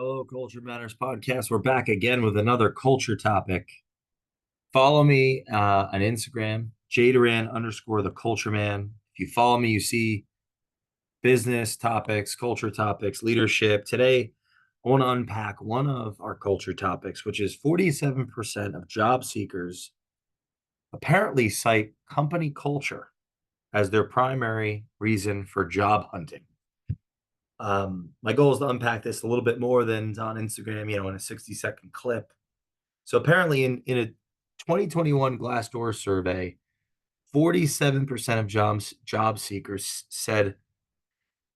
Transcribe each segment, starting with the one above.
Hello, Culture Matters podcast. We're back again with another culture topic. Follow me on Instagram, Jay Doran underscore the culture man. If you follow me, you see business topics, culture topics, leadership. Today, I want to unpack one of our culture topics, which is 47% of job seekers apparently cite company culture as their primary reason for job hunting. My goal is to unpack this a little bit more than on Instagram, in a 60-second clip. So apparently in a 2021 Glassdoor survey, 47% of job seekers said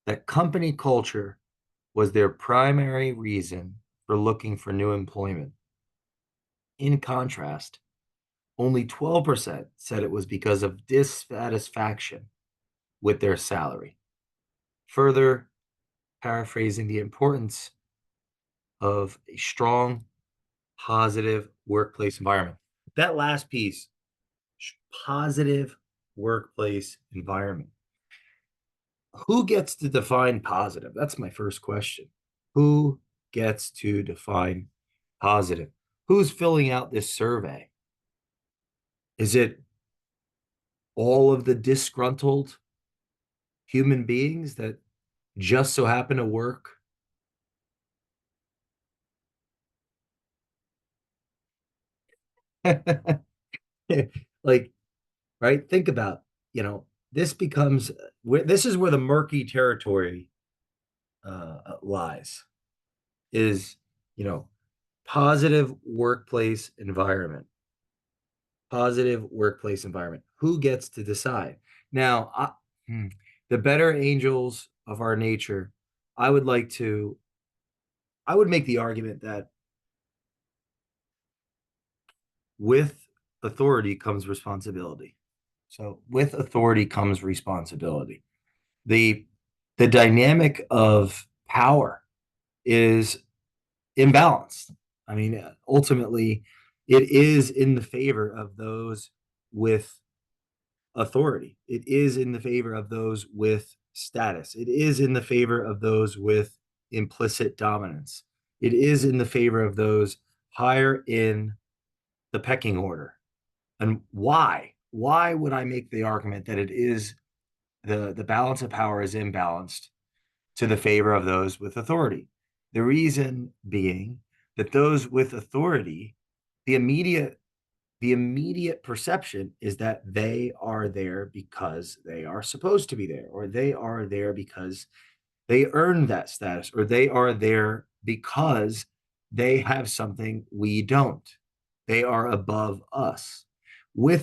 that company culture was their primary reason for looking for new employment. In contrast, only 12% said it was because of dissatisfaction with their salary. Further paraphrasing the importance of a strong, positive workplace environment. That last piece, positive workplace environment. Who gets to define positive? That's my first question. Who gets to define positive? Who's filling out this survey? Is it all of the disgruntled human beings that just so happen to work? Like, right? Think about, this becomes, this is where the murky territory lies is, you know, positive workplace environment. Positive workplace environment. Who gets to decide? Now, the better angels of our nature, I would like to, I would make the argument that with authority comes responsibility. So with authority comes responsibility. The the dynamic of power is imbalanced. I mean, ultimately, it is in the favor of those with authority. It is in the favor of those with status. It is in the favor of those with implicit dominance. It is in the favor of those higher in the pecking order. And why? Why would I make the argument that it is the balance of power is imbalanced to the favor of those with authority? The reason being that those with authority, the immediate the immediate perception is that they are there because they are supposed to be there, or they are there because they earned that status, or they are there because they have something we don't. They are above us.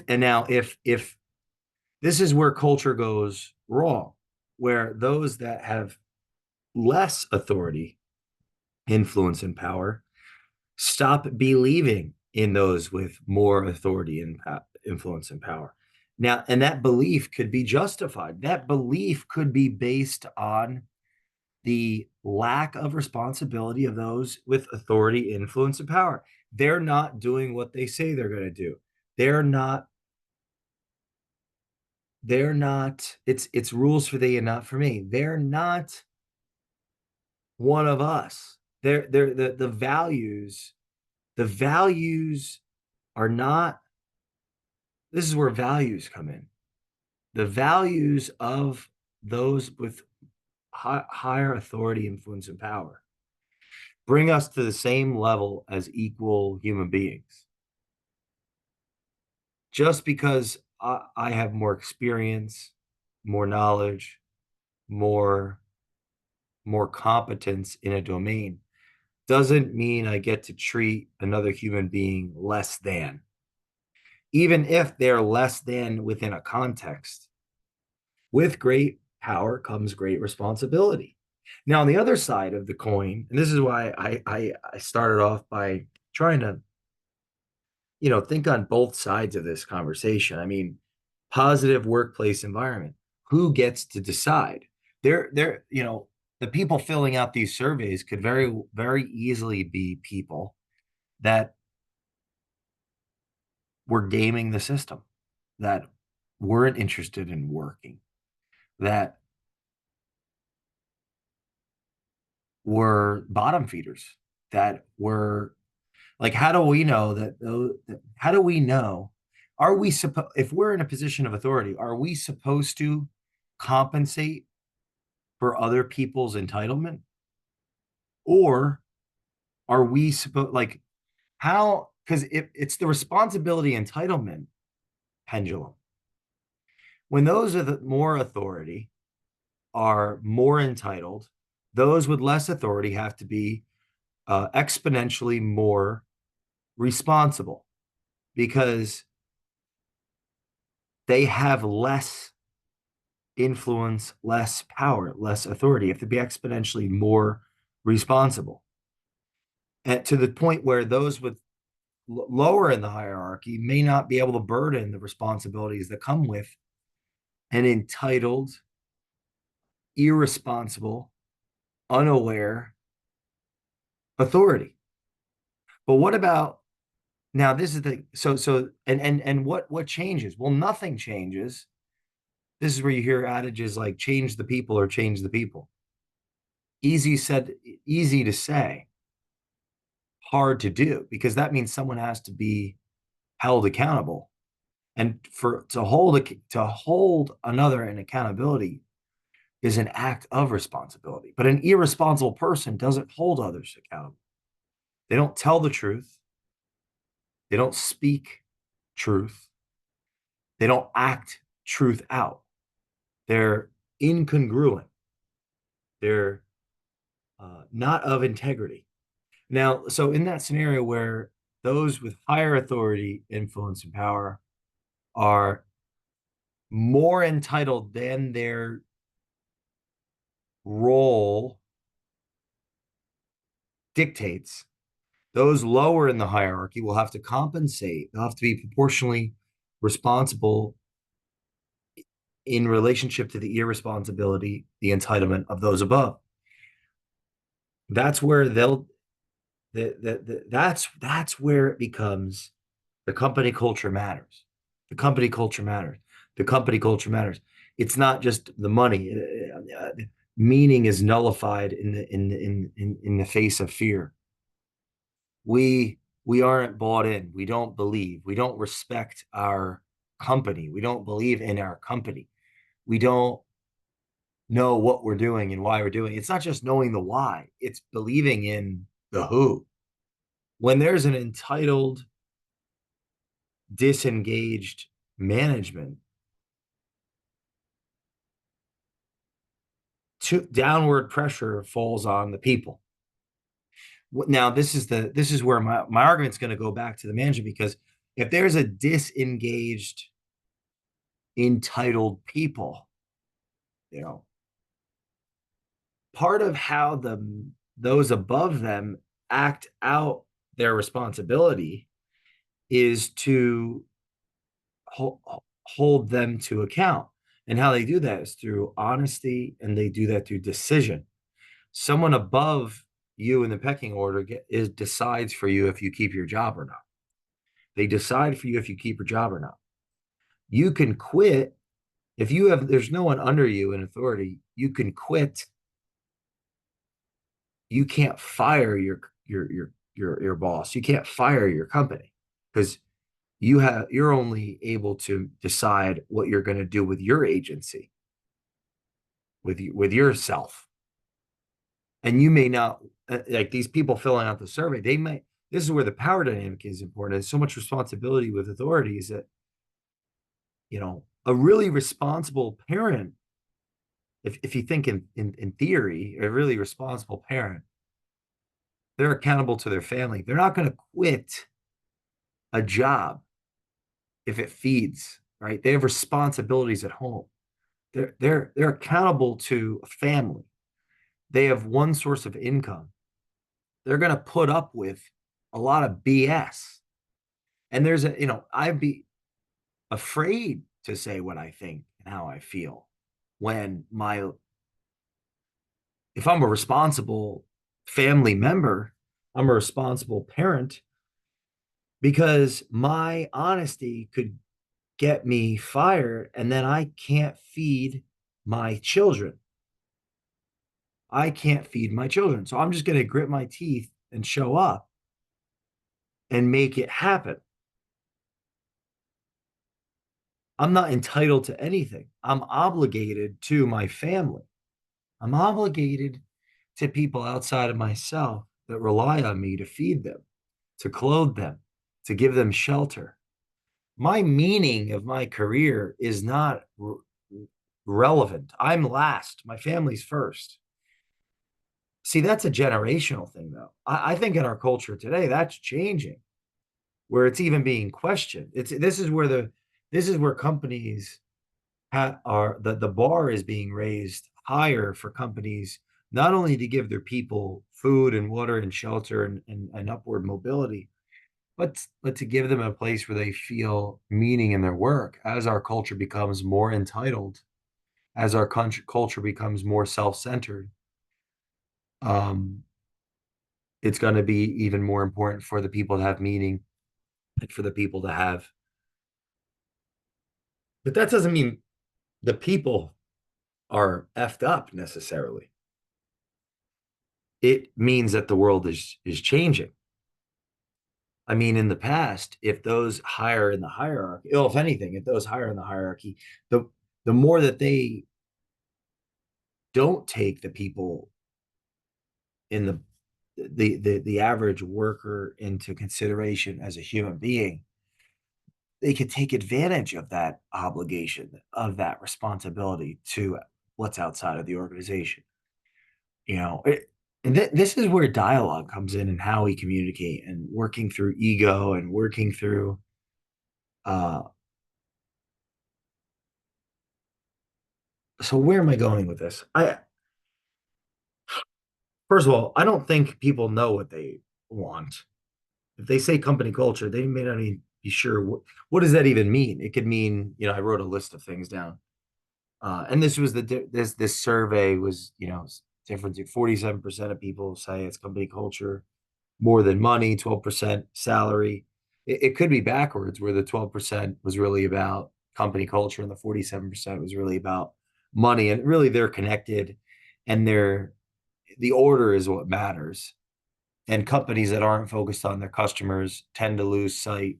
And now if this is where culture goes wrong, where those that have less authority, influence, and power stop believing in those with more authority and influence and power. Now, and that belief could be justified. That belief could be based on the lack of responsibility of those with authority, influence, and power. They're not doing what they say they're going to do. They're not, it's rules for thee and not for me. They're not one of us. They're the values are not, this is where values come in. The values of those with higher authority, influence, and power bring us to the same level as equal human beings. Just because I have more experience, more knowledge, more competence in a domain doesn't mean I get to treat another human being less than, even if they're less than within a context. With great power comes great responsibility. Now, on the other side of the coin, and this is why I started off by trying to, think on both sides of this conversation. I mean, positive workplace environment. Who gets to decide? The people filling out these surveys could very, very easily be people that were gaming the system, that weren't interested in working, that were bottom feeders that were like, how do we know that those, how do we know, are we supposed, if we're in a position of authority, are we supposed to compensate for other people's entitlement, or are we supposed, like, how, because it's the responsibility entitlement pendulum. When those with more authority are more entitled, those with less authority have to be exponentially more responsible because they have less influence, less power, less authority. You have to be exponentially more responsible. And to the point where those with lower in the hierarchy may not be able to burden the responsibilities that come with an entitled, irresponsible, unaware authority. But what about now? This is the and what changes? Well, nothing changes. This is where you hear adages like change the people or change the people. Easy said, easy to say, hard to do, because that means someone has to be held accountable. And for to hold another in accountability is an act of responsibility. But an irresponsible person doesn't hold others accountable. They don't tell the truth. They don't speak truth. They don't act truth out. They're incongruent. They're not of integrity. Now, so in that scenario where those with higher authority, influence, and power are more entitled than their role dictates, those lower in the hierarchy will have to compensate. They'll have to be proportionally responsible in relationship to the irresponsibility, the entitlement of those above. That's where they'll that's where it becomes the company culture matters. The company culture matters. The company culture matters. It's not just the money. Meaning is nullified in the face of fear. We aren't bought in. We don't believe. We don't respect our company. We don't believe in our company. We don't know what we're doing and why we're doing it. It's not just knowing the why, it's believing in the who. When there's an entitled, disengaged management, downward pressure falls on the people. Now, this is where my argument's going to go back to the management, because if there's a disengaged, entitled people, you know, part of how those above them act out their responsibility is to hold them to account. And how they do that is through honesty, and they do that through decision. Someone above you in the pecking order decides for you if you keep your job or not. They decide for you if you keep your job or not. You can quit if there's no one under you in authority. You can quit. You can't fire your boss. You can't fire your company, because you're only able to decide what you're going to do with your agency, with yourself. And you may not, like these people filling out the survey, they might, this is where the power dynamic is important. There's so much responsibility with authorities that, a really responsible parent, if you think in theory, a really responsible parent, they're accountable to their family. They're not going to quit a job if it feeds, right? They have responsibilities at home. They're accountable to a family. They have one source of income. They're going to put up with a lot of BS. And I'd be afraid to say what I think and how I feel when if I'm a responsible family member, I'm a responsible parent, because my honesty could get me fired, and then I can't feed my children. I can't feed my children. So I'm just going to grit my teeth and show up and make it happen. I'm not entitled to anything. I'm obligated to my family. I'm obligated to people outside of myself that rely on me to feed them, to clothe them, to give them shelter. My meaning of my career is not relevant. I'm last. My family's first. See, that's a generational thing, though. I think in our culture today, that's changing, where it's even being questioned. It's this is where companies are the bar is being raised higher for companies not only to give their people food and water and shelter and upward mobility, but to give them a place where they feel meaning in their work. As our culture becomes more entitled, as our culture becomes more self-centered, um, it's going to be even more important for the people to have meaning and for the people to have. But that doesn't mean the people are effed up necessarily. It means that the world is changing. I mean, in the past, if those higher in the hierarchy, well, if anything, if those higher in the hierarchy, the the more that they don't take the people in the average worker into consideration as a human being, they could take advantage of that obligation, of that responsibility to what's outside of the organization. You know, and this is where dialogue comes in and how we communicate and working through ego and working through uh so where am I going with this? I First of all, I don't think people know what they want. If they say company culture, they may not even be sure what does that even mean. It could mean, I wrote a list of things down. And this was this survey was, different. 47% of people say it's company culture, more than money, 12% salary. It could be backwards, where the 12% was really about company culture and the 47% was really about money. And really they're connected, and the order is what matters. And companies that aren't focused on their customers tend to lose sight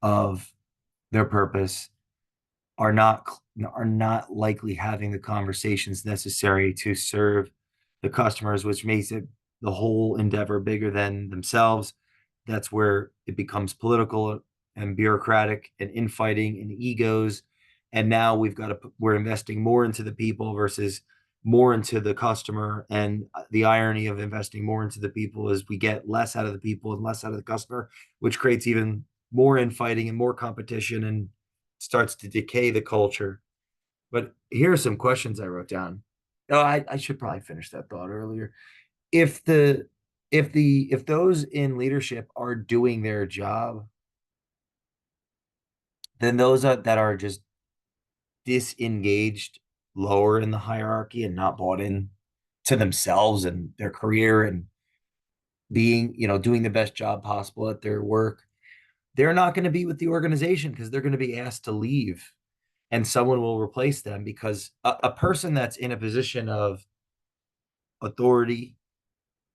of their purpose, are not likely having the conversations necessary to serve the customers, which makes it the whole endeavor bigger than themselves. That's where it becomes political and bureaucratic and infighting and egos. And now we're investing more into the people versus more into the customer. And the irony of investing more into the people is we get less out of the people and less out of the customer, which creates even more infighting and more competition and starts to decay the culture. But here are some questions I wrote down. Oh, I should probably finish that thought earlier. If the if those in leadership are doing their job, then that are just disengaged lower in the hierarchy and not bought in to themselves and their career and being, doing the best job possible at their work, they're not going to be with the organization because they're going to be asked to leave, and someone will replace them, because a person that's in a position of authority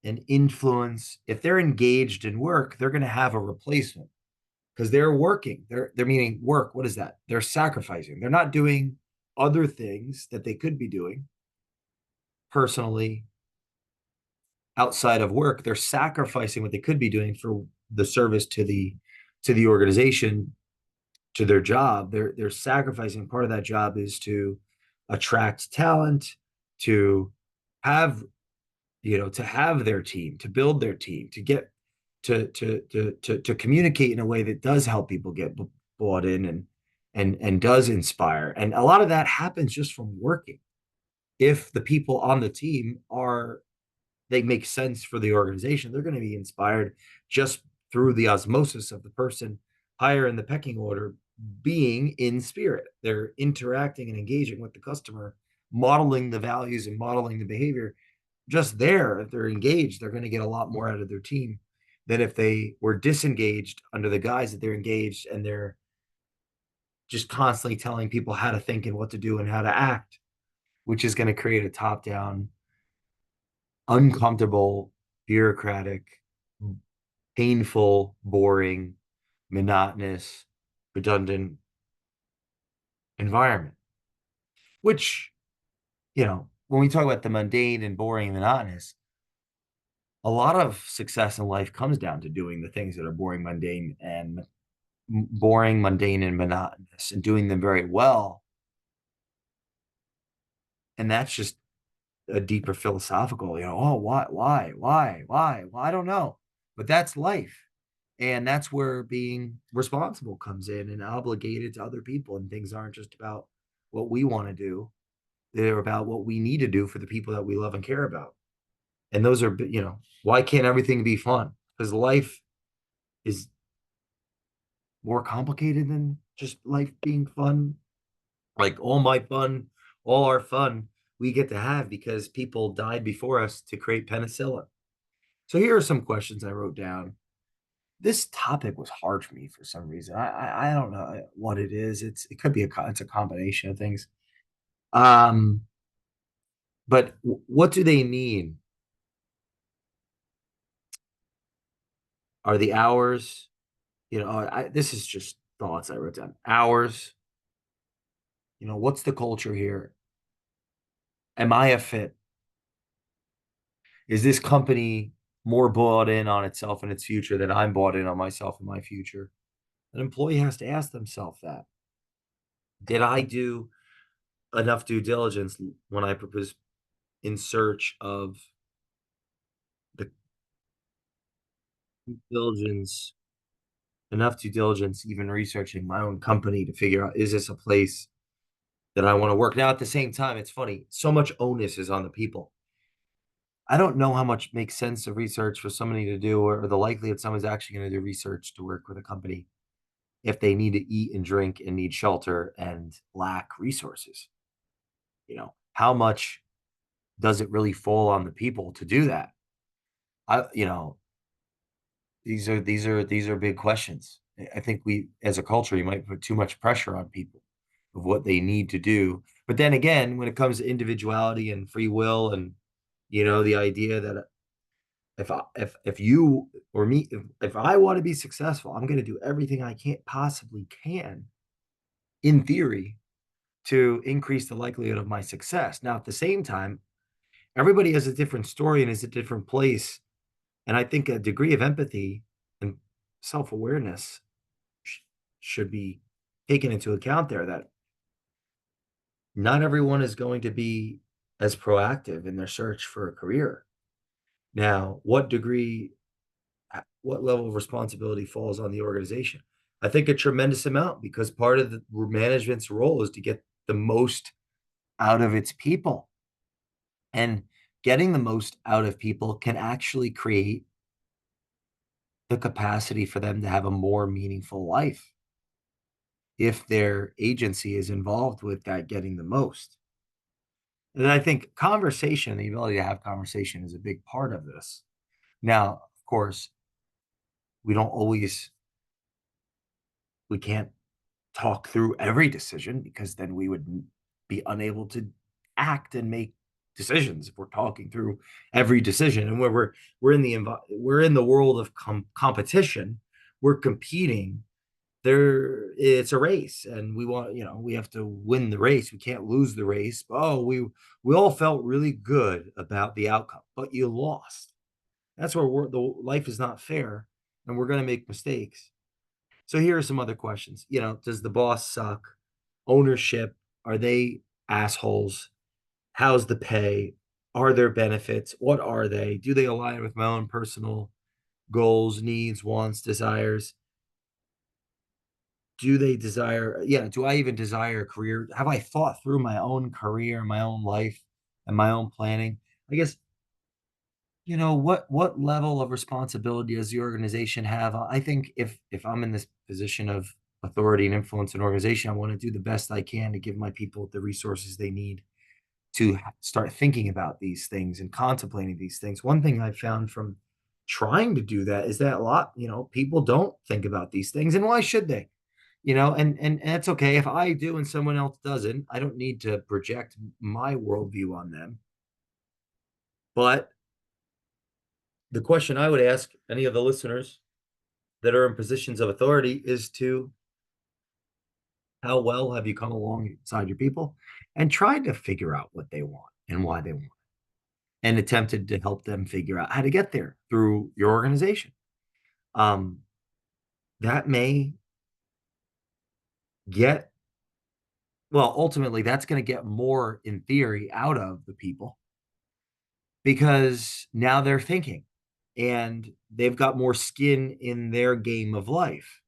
and influence, if they're engaged in work, they're going to have a replacement because they're working. They're meaning work. What is that? They're sacrificing. They're not doing other things that they could be doing personally outside of work. They're sacrificing what they could be doing for the service to the organization, to their job. They're sacrificing. Part of that job is to attract talent, to have to have their team, to build their team, to get to communicate in a way that does help people get bought in and does inspire. And a lot of that happens just from working. If the people on the team they make sense for the organization, they're going to be inspired just through the osmosis of the person higher in the pecking order being in spirit. They're interacting and engaging with the customer, modeling the values and modeling the behavior. Just there, if they're engaged, they're going to get a lot more out of their team than if they were disengaged under the guise that they're engaged and they're just constantly telling people how to think and what to do and how to act, which is going to create a top down uncomfortable, bureaucratic, painful, boring, monotonous, redundant environment. Which, when we talk about the mundane and boring and monotonous, a lot of success in life comes down to doing the things that are boring, mundane, and monotonous, and doing them very well. And that's just a deeper philosophical, oh, why? Well, I don't know, but that's life. And that's where being responsible comes in and obligated to other people. And things aren't just about what we want to do, they're about what we need to do for the people that we love and care about. And those are, why can't everything be fun? Because life is more complicated than just life being fun. Like all our fun we get to have because people died before us to create penicillin. So here are some questions I wrote down. This topic was hard for me for some reason. I don't know what it is. It could be it's a combination of things. Um, but what do they mean? Are the hours? This is just thoughts I wrote down. Hours. What's the culture here? Am I a fit? Is this company more bought in on itself and its future than I'm bought in on myself and my future? An employee has to ask themselves that. Did I do enough due diligence when I was in search of the diligence, enough due diligence, even researching my own company to figure out, is this a place that I want to work? Now, at the same time, it's funny, so much onus is on the people. I don't know how much makes sense of research for somebody to do, or the likelihood someone's actually going to do research to work with a company if they need to eat and drink and need shelter and lack resources. How much does it really fall on the people to do that? I, you know, these are big questions. I think we, as a culture, you might put too much pressure on people of what they need to do. But then again, when it comes to individuality and free will, and the idea that if you or me, if I want to be successful, I'm going to do everything I can't possibly can, in theory, to increase the likelihood of my success. Now, at the same time, everybody has a different story and is a different place. And I think a degree of empathy and self awareness should be taken into account there, that not everyone is going to be as proactive in their search for a career. Now, what level of responsibility falls on the organization? I think a tremendous amount, because part of the management's role is to get the most out of its people. And getting the most out of people can actually create the capacity for them to have a more meaningful life if their agency is involved with that getting the most. And I think conversation, the ability to have conversation, is a big part of this. Now, of course, we don't always, we can't talk through every decision, because then we would be unable to act and make decisions if we're talking through every decision. And where we're in the world of competition, we're competing. It's a race, and we have to win the race. We can't lose the race. Oh, we all felt really good about the outcome, but you lost. That's where the life is not fair, and we're going to make mistakes. So here are some other questions. Does the boss suck? Ownership, are they assholes? How's the pay? Are there benefits? What are they? Do they align with my own personal goals, needs, wants, desires? Do I even desire a career? Have I thought through my own career, my own life, and my own planning? I guess, what level of responsibility does the organization have? I think if I'm in this position of authority and influence in an organization, I want to do the best I can to give my people the resources they need to start thinking about these things and contemplating these things. One thing I've found from trying to do that is that a lot, people don't think about these things, and why should they? And it's okay if I do and someone else doesn't. I don't need to project my worldview on them. But The question I would ask any of the listeners that are in positions of authority is to how well have you come alongside your people and tried to figure out what they want and why they want and attempted to help them figure out how to get there through your organization. Um, that may get, well, ultimately, that's going to get more in theory out of the people because now they're thinking and they've got more skin in their game of life.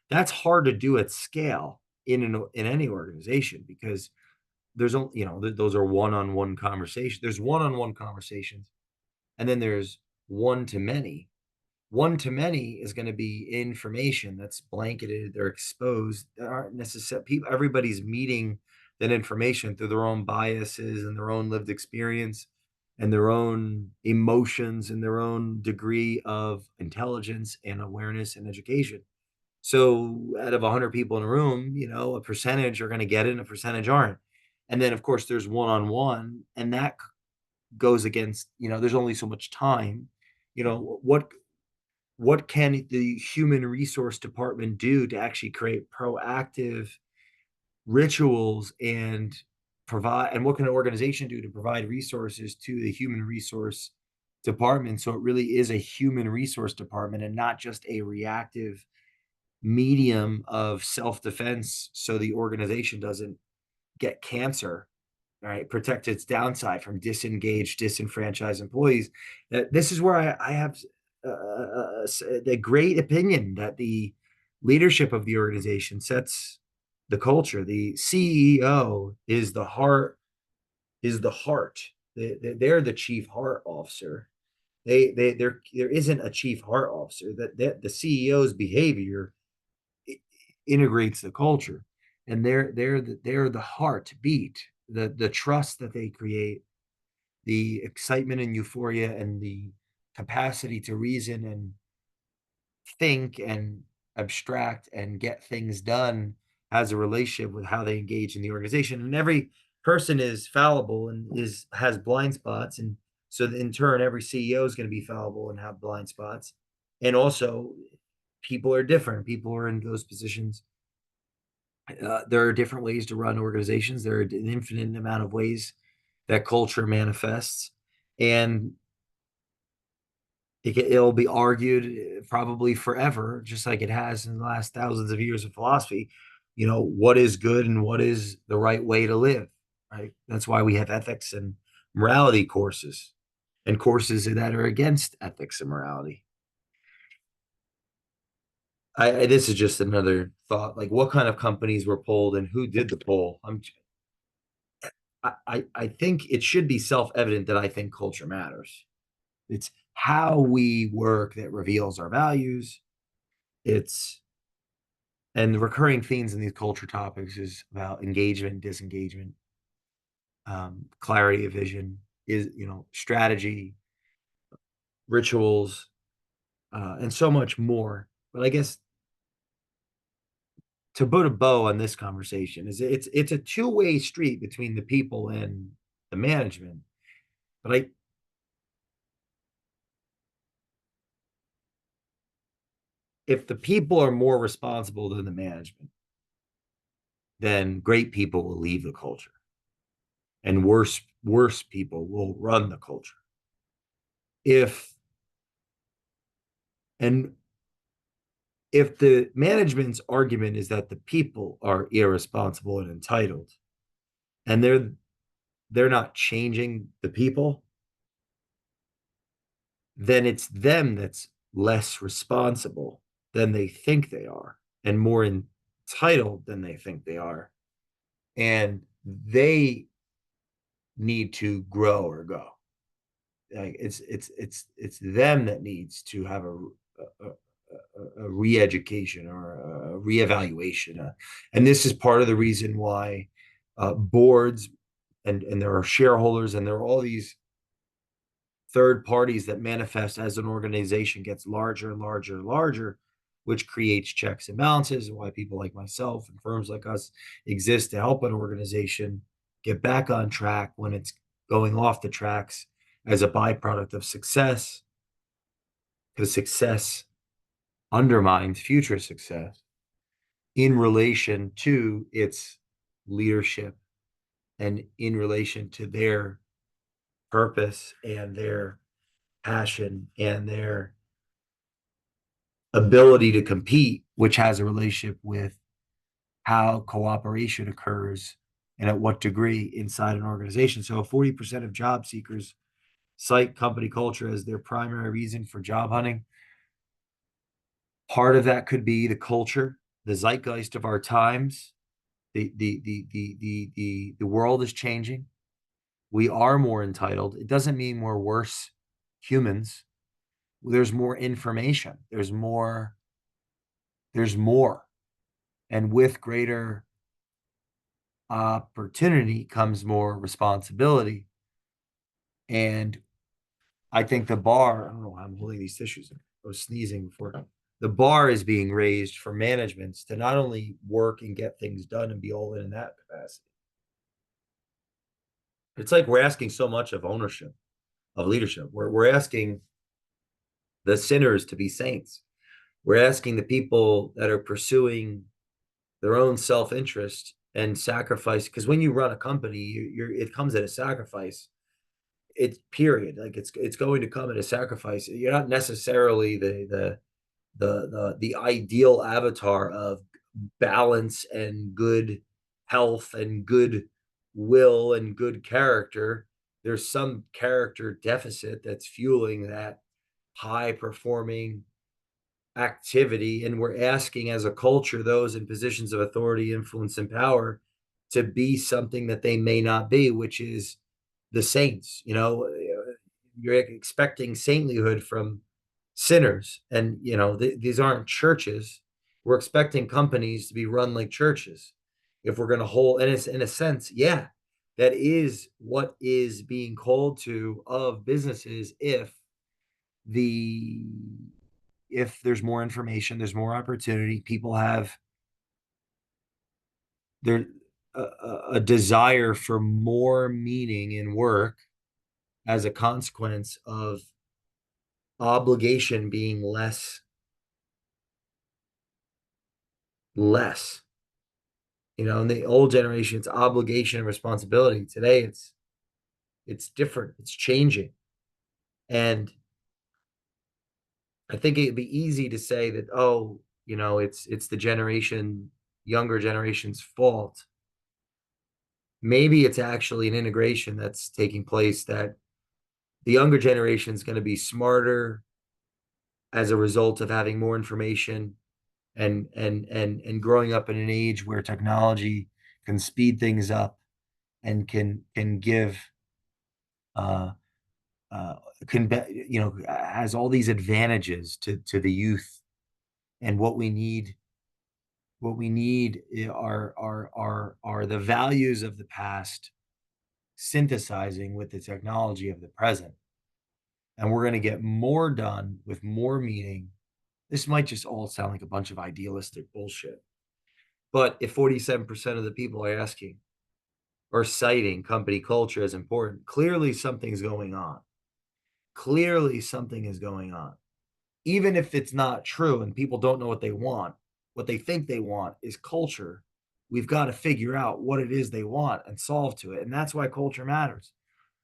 That's hard to do at scale in any organization because there's only, those are one-on-one conversations. There's one-on-one conversations, and then there's one to many. One to many is going to be information that's blanketed, they're exposed, that aren't necessary. People, everybody's meeting that information through their own biases and their own lived experience and their own emotions and their own degree of intelligence and awareness and education. So out of 100 people in a room, a percentage are going to get it and a percentage aren't. And then, of course, there's one-on-one, and that goes against, there's only so much time. What can the human resource department do to actually create proactive rituals and provide, and what can an organization do to provide resources to the human resource department so it really is a human resource department and not just a reactive medium of self-defense so the organization doesn't get cancer, right? Protect its downside from disengaged, disenfranchised employees. This is where I have the great opinion that the leadership of the organization sets the culture. The CEO is the heart, They're the chief heart officer. There isn't a chief heart officer. That the CEO's behavior integrates the culture, and they're the heartbeat, the trust that they create, the excitement and euphoria, and the capacity to reason and think and abstract and get things done has a relationship with how they engage in the organization. And every person is fallible and has blind spots, and so in turn, every CEO is going to be fallible and have blind spots. And also, people are different. People are in those positions. There are different ways to run organizations. There are an infinite amount of ways that culture manifests, and it'll be argued probably forever, just like it has in the last thousands of years of philosophy. What is good and what is the right way to live, right? That's why we have ethics and morality courses and courses that are against ethics and morality. This is just another thought, like what kind of companies were polled and who did the poll. I think it should be self-evident that I think culture matters. It's how we work that reveals our values. It's and the recurring themes in these culture topics is about engagement, disengagement, clarity of vision, is strategy, rituals, and so much more. But I guess to put a bow on this conversation is it's a two-way street between the people and the management. But if the people are more responsible than the management, then great people will leave the culture, and worse people will run the culture. If and if the management's argument is that the people are irresponsible and entitled, and they're not changing the people, then it's them that's less responsible than they think they are and more entitled than they think they are, and they need to grow or go. Like it's them that needs to have a re-education or a re-evaluation, and this is part of the reason why boards and there are shareholders and there are all these third parties that manifest as an organization gets larger and larger and larger, which creates checks and balances, and why people like myself and firms like us exist to help an organization get back on track when it's going off the tracks as a byproduct of success. because success undermines future success in relation to its leadership and in relation to their purpose and their passion and their ability to compete, which has a relationship with how cooperation occurs and at what degree inside an organization. So 40% of job seekers cite company culture as their primary reason for job hunting. Part of that could be the culture, the zeitgeist of our times. The world is changing. We are more entitled. It doesn't mean we're worse humans. There's more information. There's more. And with greater opportunity comes more responsibility. And I think the bar, I don't know why I'm holding these tissues. I was sneezing before. The bar is being raised for managements to not only work and get things done and be all in that capacity. It's like we're asking so much of ownership, of leadership. We're asking the sinners to be saints. We're asking the people that are pursuing their own self-interest and sacrifice. Because when you run a company, it comes at a sacrifice. It's period. Like it's going to come at a sacrifice. You're not necessarily the ideal avatar of balance and good health and good will and good character. There's some character deficit that's fueling that high performing activity. And we're asking as a culture, those in positions of authority, influence, and power to be something that they may not be, which is the saints. You're expecting saintlyhood from sinners. And, these aren't churches. We're expecting companies to be run like churches. If we're going to hold, and it's in a sense, yeah, that is what is being called to of businesses the if there's more information, there's more opportunity, people have their a desire for more meaning in work as a consequence of obligation being less. In the old generation, it's obligation and responsibility. Today, it's different. It's changing, and I think it'd be easy to say that, oh, it's the younger generation's fault. Maybe it's actually an integration that's taking place, that the younger generation is going to be smarter as a result of having more information and growing up in an age where technology can speed things up and can give uh can be, has all these advantages to the youth. And what we need are the values of the past synthesizing with the technology of the present. And we're going to get more done with more meaning. This might just all sound like a bunch of idealistic bullshit, but if 47% of the people are asking or citing company culture as important, clearly something's going on. Clearly something is going on. Even if it's not true and people don't know what they want, what they think they want is culture. We've got to figure out what it is they want and solve to it. And that's why culture matters.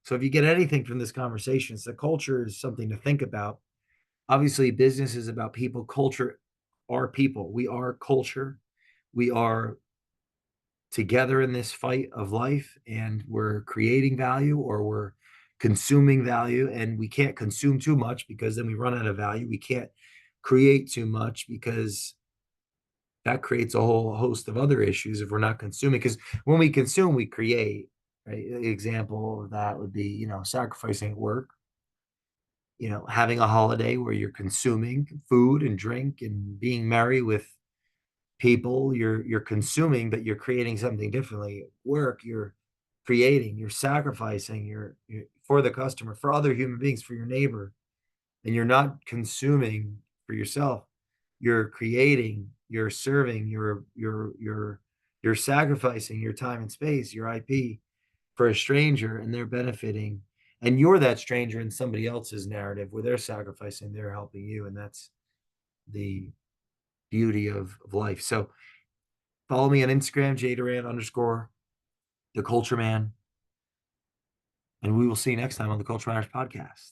So if you get anything from this conversation, it's that culture is something to think about. Obviously, business is about people. Culture are people. We are culture. We are together in this fight of life, and we're creating value or we're consuming value. And we can't consume too much because then we run out of value. We can't create too much because that creates a whole host of other issues if we're not consuming. Because when we consume, we create. Right? An example of that would be, sacrificing at work, having a holiday where you're consuming food and drink and being merry with people. You're consuming, but you're creating something differently. Work, you're creating, you're sacrificing, you're for the customer, for other human beings, for your neighbor, and you're not consuming for yourself. You're creating, you're serving, you're sacrificing your time and space, your IP for a stranger, and they're benefiting. And you're that stranger in somebody else's narrative where they're sacrificing, they're helping you. And that's the beauty of life. So follow me on Instagram, Jay Doran _ the culture man. And we will see you next time on the Culture Matters podcast.